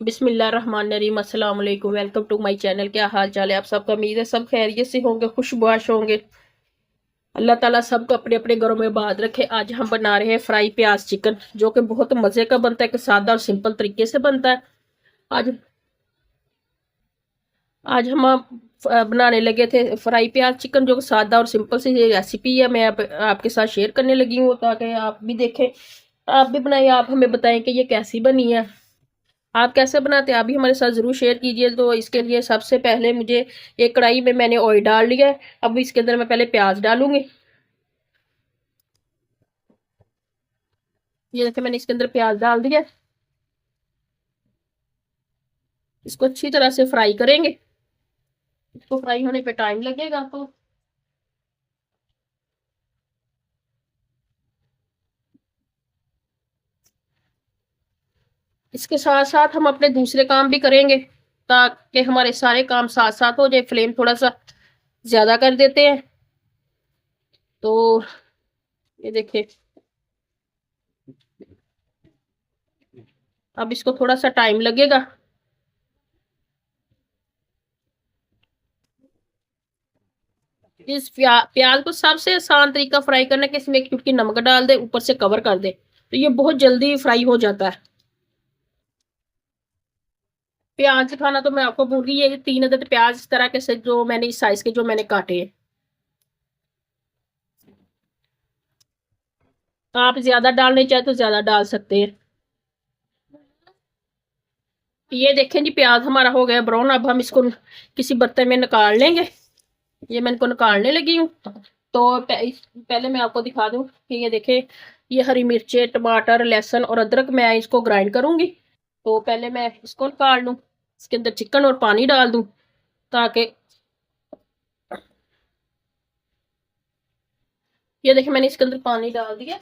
बिस्मिल्लाहिर्रहमानिर्रहीम, अस्सलाम वालेकुम। Welcome to my channel. क्या हाल चाल है आप सबका? उम्मीद है सब खैरियत से होंगे, खुशबाश होंगे। अल्लाह ताला सबको अपने अपने घरों में बात रखे। आज हम बना रहे हैं फ्राई प्याज चिकन, जो कि बहुत मजे का बनता है, कि सादा और सिंपल तरीके से बनता है। आज आज हम बनाने लगे थे फ्राई प्याज चिकन, जो सादा और सिंपल सी रेसिपी है। मैं आपके साथ शेयर करने लगी हूँ, ताकि आप भी देखें, आप भी बनाइए, आप हमें बताएं कि ये कैसी बनी है। आप कैसे बनाते हैं आप भी हमारे साथ जरूर शेयर कीजिए। तो इसके लिए सबसे पहले मुझे एक कढ़ाई में मैंने ऑयल डाल लिया है। अब इसके अंदर मैं पहले प्याज डालूंगी। ये देखिए, मैंने इसके अंदर प्याज डाल दिया। इसको अच्छी तरह से फ्राई करेंगे। इसको फ्राई होने पे टाइम लगेगा। तो इसके साथ साथ हम अपने दूसरे काम भी करेंगे, ताकि हमारे सारे काम साथ साथ हो जाए। फ्लेम थोड़ा सा ज्यादा कर देते हैं। तो ये देखिए, अब इसको थोड़ा सा टाइम लगेगा। इस प्याज को सबसे आसान तरीका फ्राई करने के, इसमें एक चुटकी नमक डाल दे, ऊपर से कवर कर दे, तो ये बहुत जल्दी फ्राई हो जाता है। प्याज खाना तो मैं आपको भूल गई, ये 3 अदद प्याज इस तरह के से, जो मैंने इस साइज के जो मैंने काटे हैं। आप ज्यादा डालने चाहे तो ज्यादा डाल सकते हैं। ये देखें जी, प्याज हमारा हो गया ब्राउन। अब हम इसको किसी बर्तन में निकाल लेंगे। ये मैं इनको निकालने लगी हूँ। तो पहले मैं आपको दिखा दूं कि ये देखें, ये हरी मिर्चें, टमाटर, लहसुन और अदरक मैं इसको ग्राइंड करूंगी। तो पहले मैं इसको निकाल लूं, इसके अंदर चिकन और पानी डाल दूं, ताकि ये देखिए, मैंने इसके अंदर पानी डाल दिया।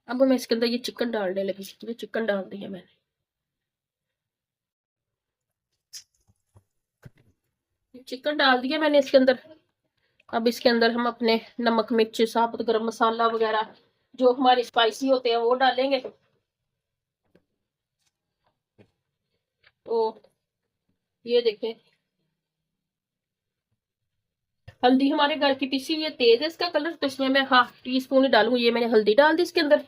अब मैं इसके अंदर ये चिकन डालने लगी। ये चिकन डाल दिया मैंने। चिकन डाल दिया मैंने इसके अंदर। अब इसके अंदर हम अपने नमक, मिर्च, साबुत गरम मसाला वगैरह जो हमारे स्पाइसी होते हैं वो डालेंगे। तो ये देखें, हल्दी हमारे घर की पिसी हुई है, तेज है इसका कलर, तो इसमें मैं 1/2 टीस्पून ही डालूंगी। ये मैंने हल्दी डाल दी इसके अंदर।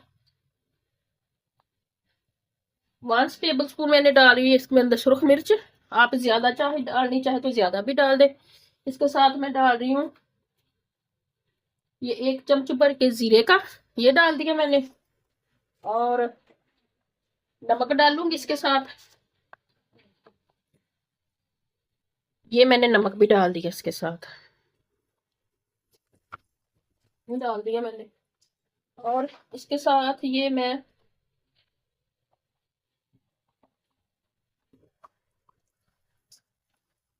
1 टेबल स्पून मैंने डाली है इसके अंदर सुरख मिर्च। आप ज्यादा चाहे डालनी चाहे तो ज्यादा भी डाल दे। इसके साथ मैं डाल रही हूँ ये 1 चम्मच भर के जीरे का, ये डाल दिया मैंने। और नमक डालूंगी इसके साथ। ये मैंने नमक भी डाल दिया इसके साथ, ये डाल दिया मैंने। और इसके साथ ये मैं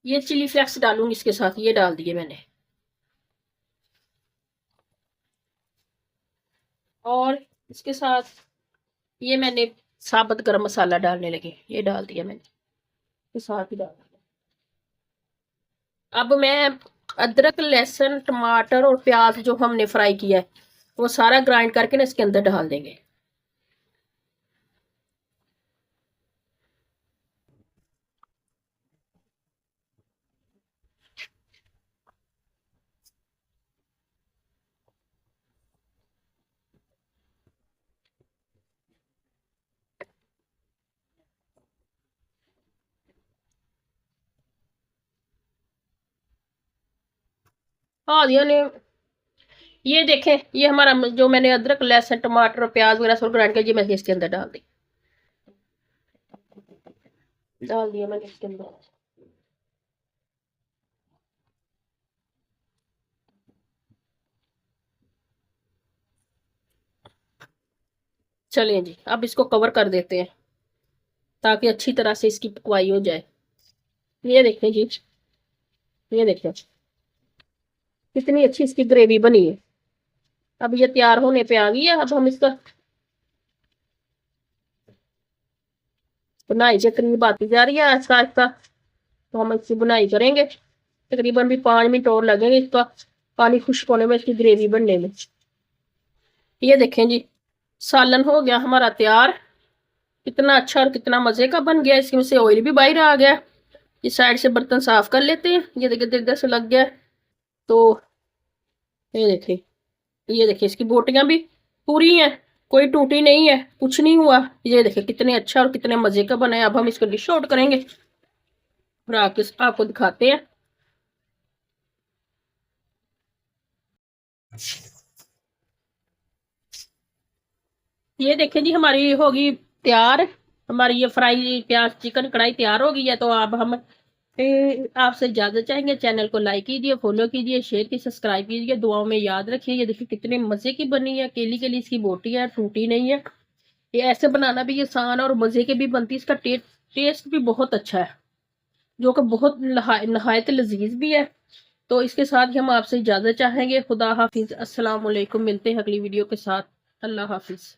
ये चिली फ्लेक्स डालूंगी इसके साथ, ये डाल दिए मैंने। और इसके साथ ये मैंने साबुत गरम मसाला डालने लगे, ये डाल दिया मैंने, इसके साथ ही डाल दिया। अब मैं अदरक, लहसुन, टमाटर और प्याज जो हमने फ्राई किया है, वो सारा ग्राइंड करके ना इसके अंदर डाल देंगे। हाँ ने ये देखें, ये हमारा जो मैंने अदरक, लहसुन, टमाटर, प्याज वगैरह सब ग्राइंड किया, ये मैंने इसके अंदर डाल दिया मैंने इसके अंदर। चलिए जी, अब इसको कवर कर देते हैं, ताकि अच्छी तरह से इसकी पकवाई हो जाए। ये देखें जी, ये देखें कितनी अच्छी इसकी ग्रेवी बनी है। अब ये तैयार होने पे आ गई है। अब हम इसका बुनाई से करीब आती जा रही है आहिस्ता आहिस्ता। तो हम इसकी बुनाई करेंगे, तकरीबन भी 5 मिनट और लगेंगे इसका पानी खुश्क होने में, इसकी ग्रेवी बनने में। ये देखें जी, सालन हो गया हमारा तैयार। कितना अच्छा और कितना मजे का बन गया। इसमें से ऑयल भी बाहर आ गया। इस साइड से बर्तन साफ कर लेते हैं। ये देखिए इधर से लग गया। तो ये देखिए, ये देखिए इसकी बोटियां भी पूरी हैं, कोई टूटी नहीं है, कुछ नहीं हुआ। ये देखिए कितने अच्छा और कितने मजे का बना है। अब हम इसको डिश आउट करेंगे और आपको दिखाते हैं। ये देखिए जी, हमारी होगी तैयार। हमारी ये फ्राई प्याज चिकन कढ़ाई तैयार हो गई है। तो अब हम आपसे इजाजत चाहेंगे। चैनल को लाइक कीजिए, फॉलो कीजिए, शेयर कीजिए, सब्सक्राइब कीजिए, दुआओं में याद रखिए। ये देखिए कितने मजे की बनी है, केली केली इसकी बोटी है, टूटी नहीं है। ये ऐसे बनाना भी आसान और मजे के भी बनती है। इसका टेस्ट भी बहुत अच्छा है, जो कि बहुत नहायत लजीज भी है। तो इसके साथ ही हम आपसे इजाजत चाहेंगे। खुदा हाफिज, अस्सलाम वालेकुम। मिलते हैं अगली वीडियो के साथ। अल्लाह हाफिज।